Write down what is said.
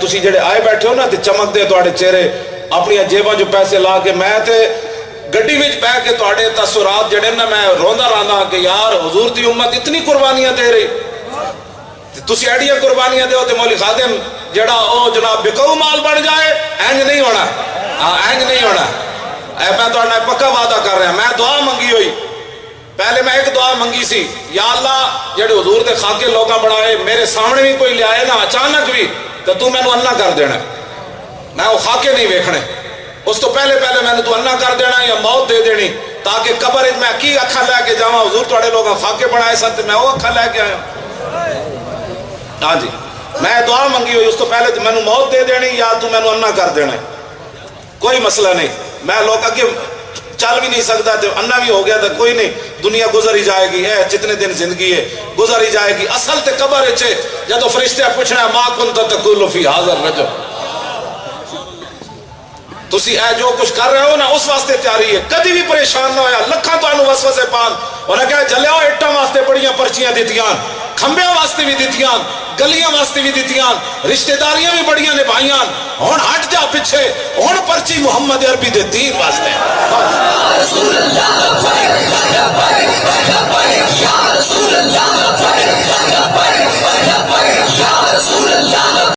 تسی جڑے آئے بیٹھے ہو نا تے چمک دے تواڈے چہرے اپنی جیباں جو پیسے لا کے میں تے گڈی وچ بیٹھ کے تواڈے تاثرات جڑے نا میں روندا رہندا کہ یار حضور دی امت اتنی قربانیاں دے رہی تسی ایڈیاں قربانیاں دیو تے مولوی خادم جڑا او جناب بکو مال بن جائے اینج نہیں ہونا اینج نہیں ہونا اے میں تواڈے نال پکا وعدہ کر رہا میں دعا منگی ہوئی پہلے میں ایک دعا منگی سی یا اللہ جڑے حضور دے خاکے لوگاں بنائے میرے سامنے بھی کوئی لے آئے نا اچانک بھی تو تو میں نو انا کر دینا میں وہ خاکے نہیں ویکھنے اس تو پہلے میں نے تو انا کر دینا یا موت دے دینی تاکہ قبر میں کی اکھا لے کے جاواں حضور تواڈے لوگاں خاکے بنائے سن تے میں وہ اکھا لے کے آیا ہاں جی میں دعا منگی ہوئی اس تو پہلے تو میں نو موت دے دینی یا تو میں نو انا کر دینا کوئی مسئلہ نہیں میں لوگ اگے چل بھی نہیں سکتا تو انا بھی ہو گیا تو کوئی نہیں دنیا گزر ہی جائے گی ہے جتنے دن زندگی ہے گزر ہی جائے گی اصل تے قبر ہے جدو فرشتے پوچھنا ہے ما کنت تقول فی حاضر رجل تسی اے جو کچھ کر رہے ہو نا اس واسطے تیاری ہے کدی بھی پریشان نہ ہویا لکھاں تو انو وسوسے پان اور اگر جلیا اٹھاں واسطے بڑیاں پرچیاں دیتیاں کھمبیاں واسطے بھی دیتیاں گلیاں واسطے بھی دیتیاں رشتہ داریاں بھی بڑیاں نبھائیاں ہن ہٹ جا پیچھے ہن پرچی محمد عربی دے دین واسطے